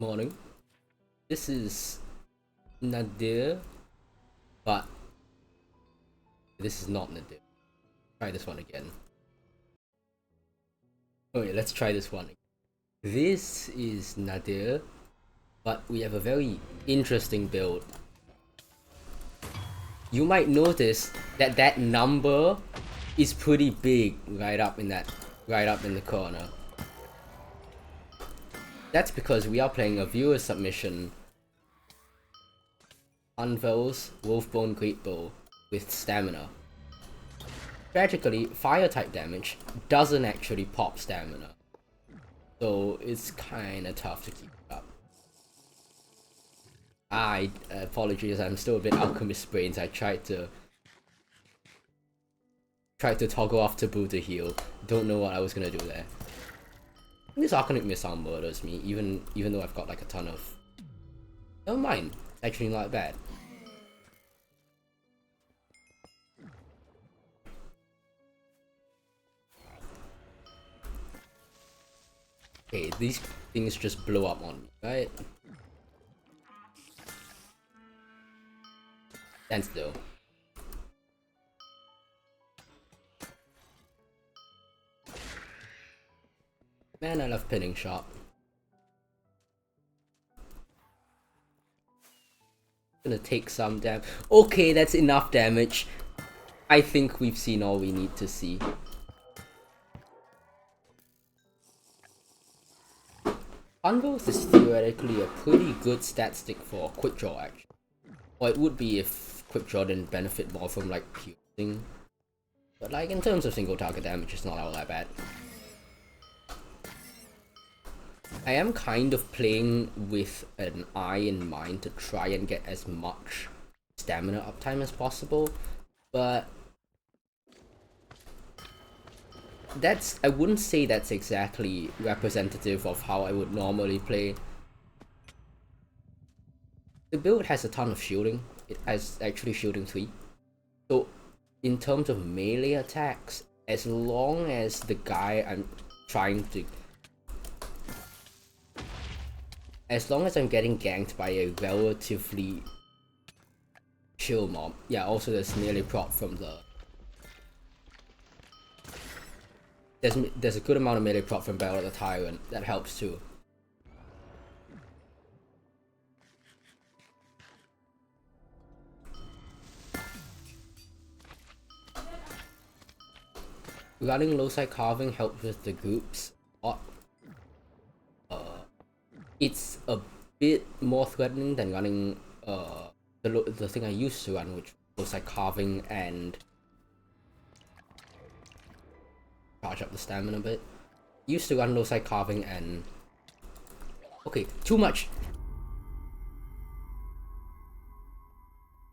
Morning. This is Nadir, but this is not Nadir. Try this one again. Okay, let's try this one. This is Nadir, but we have a very interesting build. You might notice that that number is pretty big right up in the corner. That's because we are playing a viewer submission Unveils Wolfbone Greatbow with stamina. Tragically, fire type damage doesn't actually pop stamina, so it's kinda tough to keep up. Apologies, I'm still a bit alchemist brains. I tried to toggle off taboo to heal. Don't know what I was gonna do there. This Arcanic Missile murders me, even though I've got like a ton of... Never mind, actually not bad. Okay, these things just blow up on me, right? Stand still. Man, I love pinning shot. Gonna take some damage. Okay, that's enough damage. I think we've seen all we need to see. Unveils is theoretically a pretty good stat stick for Quickdraw actually. Or it would be if Quickdraw didn't benefit more from like piercing. But like in terms of single target damage, it's not all that bad. I am kind of playing with an eye in mind to try and get as much stamina uptime as possible, but I wouldn't say that's exactly representative of how I would normally play. The build has a ton of shielding. It has actually shielding 3. So in terms of melee attacks, as long as the guy I'm trying to... As long as I'm getting ganked by a relatively chill mob. Yeah, also there's melee prop from the... There's a good amount of melee prop from Battle of the Tyrant. That helps too. Running low side carving helps with the groups a lot. It's a bit more threatening than running the thing I used to run, which was like carving and charge up the stamina a bit. Used to run low side carving and okay, too much.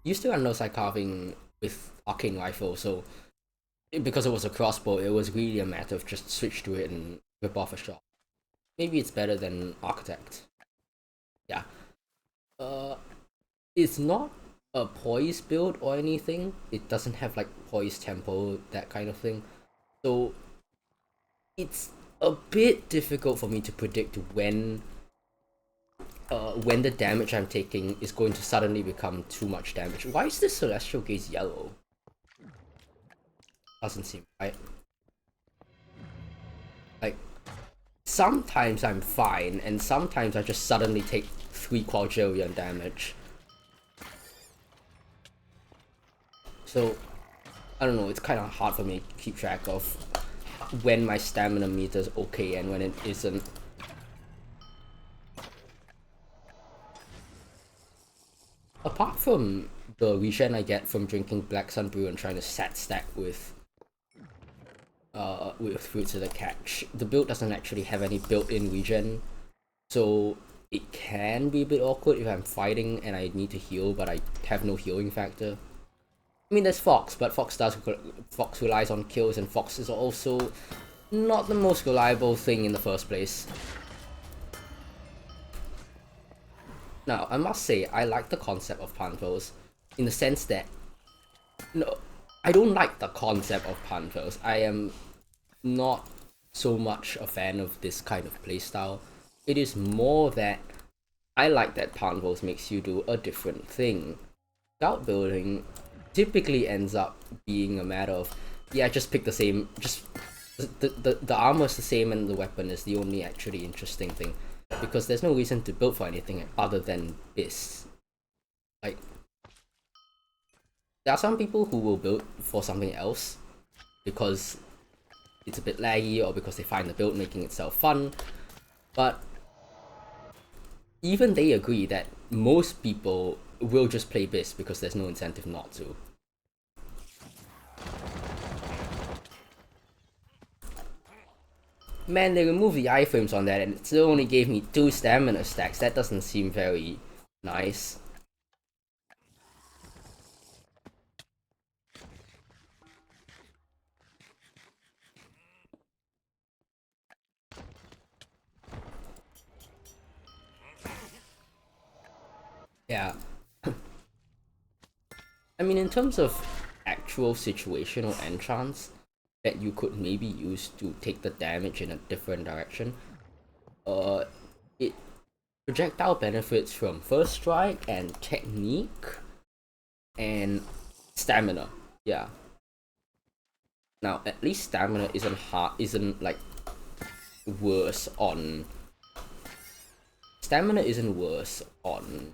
Used to run low side carving with arcane rifle, so because it was a crossbow, it was really a matter of just switch to it and rip off a shot. Maybe it's better than Architect. Yeah. It's not a poise build or anything. It doesn't have like poise tempo, that kind of thing. So it's a bit difficult for me to predict when the damage I'm taking is going to suddenly become too much damage. Why is this Celestial Gaze yellow? Doesn't seem right. Like, sometimes I'm fine, and sometimes I just suddenly take 3 quadrillion damage. So, I don't know, it's kind of hard for me to keep track of when my stamina meter is okay and when it isn't. Apart from the regen I get from drinking Black Sun Brew and trying to stack with Fruits of the Catch, the build doesn't actually have any built-in regen, so it can be a bit awkward if I'm fighting and I need to heal but I have no healing factor. I mean, there's Fox, but Fox relies on kills, and Fox is also not the most reliable thing in the first place. Now, I must say, I like the concept of Panthers, in the sense that... No, I don't like the concept of Panthers. I am not so much a fan of this kind of playstyle. It is more that I like that Panvos makes you do a different thing. Scout building typically ends up being a matter of, yeah, just pick the same, just the armor's the same and the weapon is the only actually interesting thing, because there's no reason to build for anything other than this. Like, there are some people who will build for something else because it's a bit laggy or because they find the build making itself fun, but even they agree that most people will just play this because there's no incentive not to. Man, they removed the iframes on that and it still only gave me 2 stamina stacks. That doesn't seem very nice. Yeah. I mean, in terms of actual situational enchants that you could maybe use to take the damage in a different direction, it projectile benefits from first strike and technique and stamina. Yeah. Now, at least stamina isn't like worse on. Stamina isn't worse on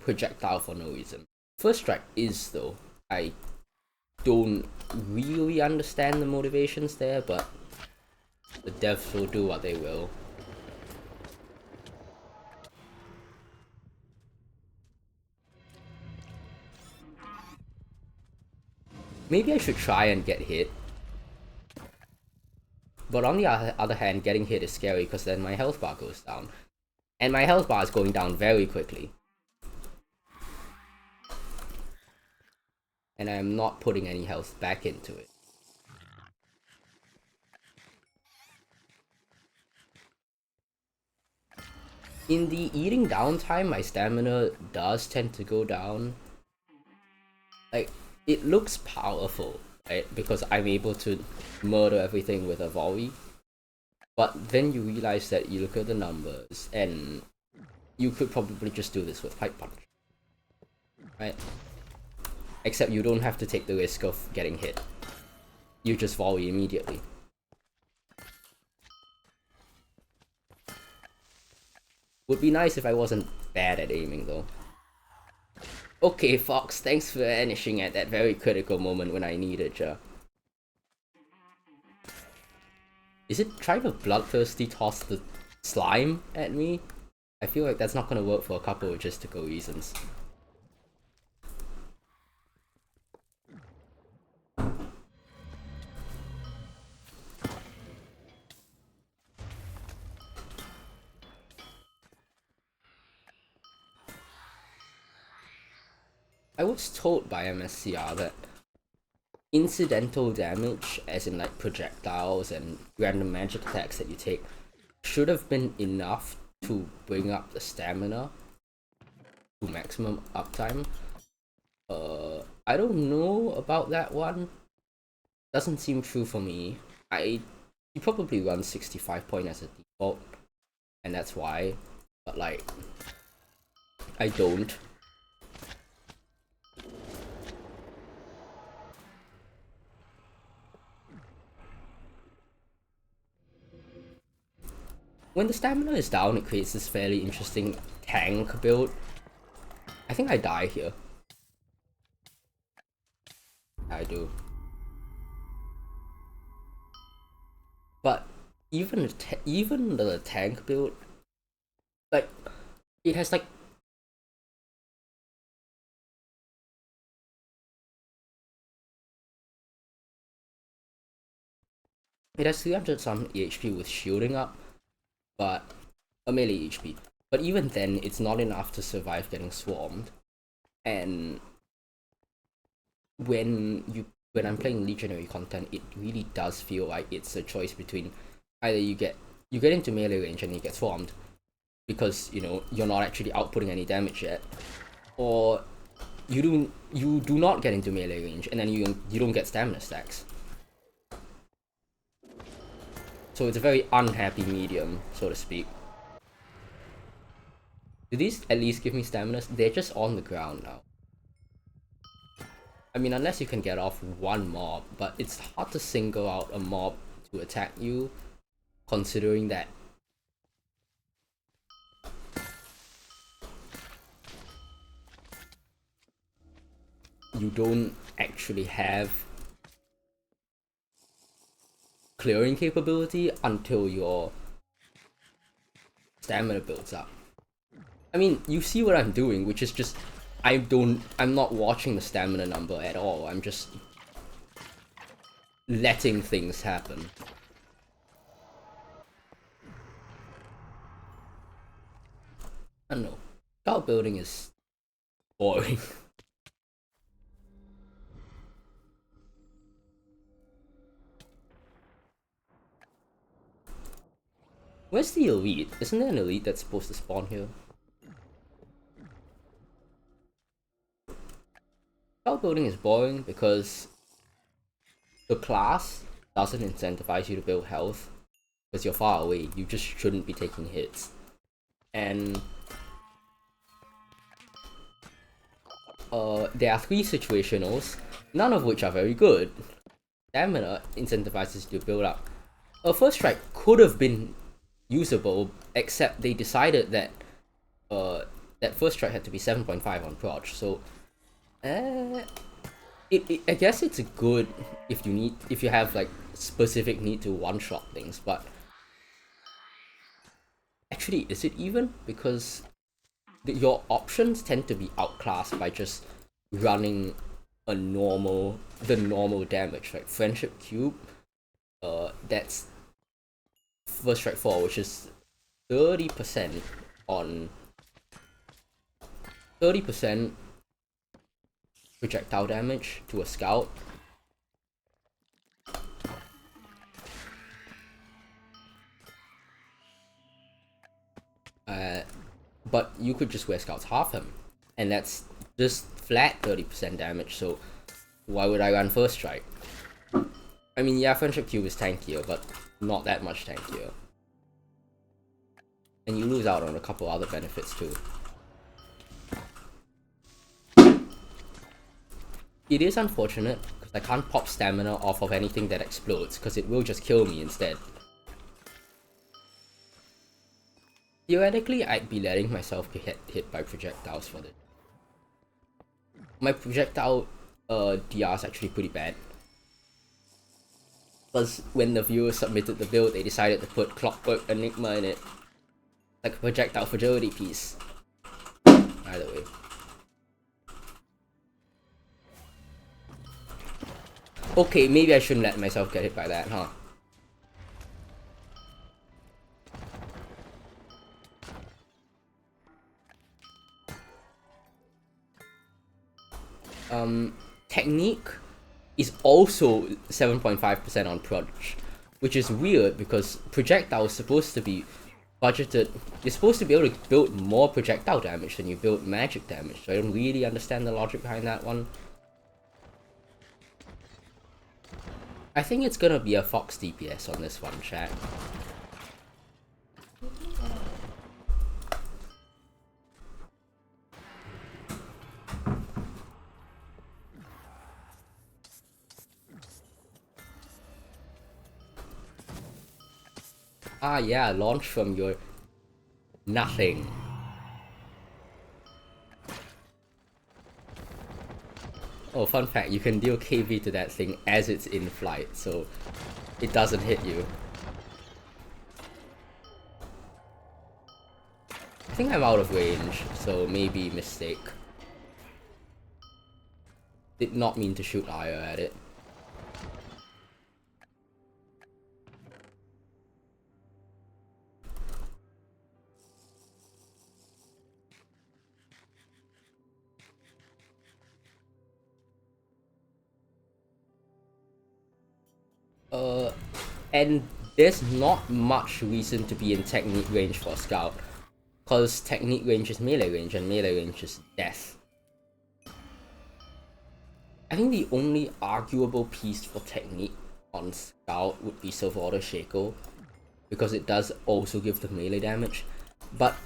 projectile for no reason. First strike is though. I don't really understand the motivations there, but the devs will do what they will. Maybe I should try and get hit. But on the other hand, getting hit is scary because then my health bar goes down. And my health bar is going down very quickly. And I'm not putting any health back into it. In the eating downtime, my stamina does tend to go down. Like, it looks powerful, right? Because I'm able to murder everything with a volley. But then you realize that you look at the numbers, and you could probably just do this with Pipe Punch. Right? Except you don't have to take the risk of getting hit. You just volley immediately. Would be nice if I wasn't bad at aiming though. Okay, Fox, thanks for vanishing at that very critical moment when I needed ya. Is it trying to bloodthirsty toss the slime at me? I feel like that's not gonna work for a couple of logistical reasons. I was told by MSCR that incidental damage, as in like projectiles and random magic attacks that you take, should have been enough to bring up the stamina to maximum uptime. I don't know about that one. Doesn't seem true for me. You probably run 65 point as a default, and that's why. But like, I don't. When the stamina is down, it creates this fairly interesting tank build. I think I die here. I do. But even the tank build, like, it has like it has 300 some HP with shielding up, but a melee HP. But even then, it's not enough to survive getting swarmed. And when I'm playing legionary content, it really does feel like it's a choice between either you get into melee range and you get swarmed because you're not actually outputting any damage yet, or you do not get into melee range and then you don't get stamina stacks. So it's a very unhappy medium, so to speak. Do these at least give me stamina? They're just on the ground now. I mean, unless you can get off one mob, but it's hard to single out a mob to attack you, considering that you don't actually have clearing capability until your stamina builds up. I mean, you see what I'm doing, which is just I'm not watching the stamina number at all. I'm just letting things happen. I don't know. Scout building is boring. Where's the elite? Isn't there an elite that's supposed to spawn here? Scout building is boring because the class doesn't incentivize you to build health because you're far away. You just shouldn't be taking hits. And there are 3 situationals, none of which are very good. Stamina incentivizes you to build up. A first strike could have been usable, except they decided that that first strike had to be 7.5 on proj. So I guess it's good if you have like specific need to one-shot things, but actually, is it even? Because your options tend to be outclassed by just running the normal damage, right? Friendship Cube, that's first strike 4, which is 30% on 30% projectile damage to a scout. But you could just wear scouts half him, and that's just flat 30% damage, so why would I run first strike? I mean, yeah, Friendship Cube is tankier, but not that much tankier. And you lose out on a couple other benefits too. It is unfortunate, because I can't pop stamina off of anything that explodes, because it will just kill me instead. Theoretically, I'd be letting myself get hit by projectiles for this. My projectile DR is actually pretty bad. Because when the viewers submitted the build, they decided to put Clockwork Enigma in it. Like a projectile fragility piece. Either way. Okay, maybe I shouldn't let myself get hit by that, huh? Technique is also 7.5% on proj, which is weird because projectile is supposed to be budgeted. You're supposed to be able to build more projectile damage than you build magic damage, so I don't really understand the logic behind that one. I think it's gonna be a Fox DPS on this one, chat. Ah yeah, launch from your nothing. Oh, fun fact, you can deal KV to that thing as it's in flight, so it doesn't hit you. I think I'm out of range, so maybe mistake. Did not mean to shoot Ire at it. And there's not much reason to be in technique range for a scout, cause technique range is melee range and melee range is death. I think the only arguable piece for technique on scout would be Silver Order Shaco, because it does also give the melee damage, but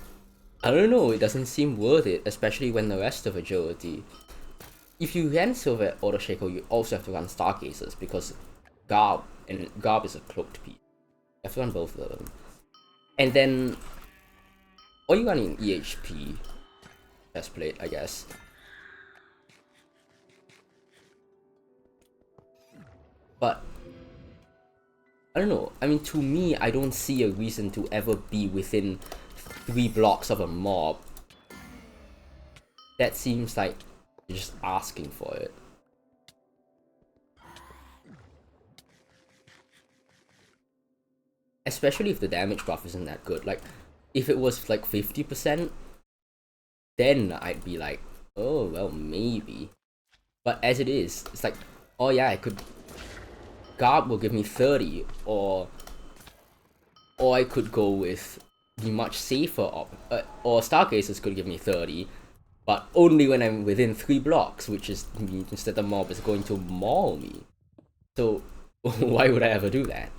I don't know, it doesn't seem worth it, especially when the rest of agility. If you ran Silver Auto Shaker, you also have to run Stargazers because Garb is a cloaked piece. You have to run both of them. And then, or you run in EHP chestplate, I guess. But I don't know. I mean, to me, I don't see a reason to ever be within 3 blocks of a mob. That seems like you're just asking for it. Especially if the damage buff isn't that good. Like, if it was like 50%, then I'd be like, oh, well, maybe. But as it is, it's like, oh yeah, I could... Garb will give me 30, or I could go with the much safer or Stargazers could give me 30, but only when I'm within 3 blocks, which is means that the mob is going to maul me. So why would I ever do that?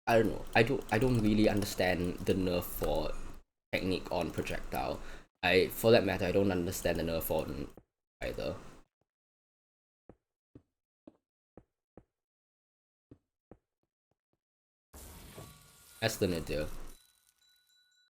I don't know. I don't really understand the nerf for technique on projectile. For that matter, I don't understand the nerf on either. That's the Nadir.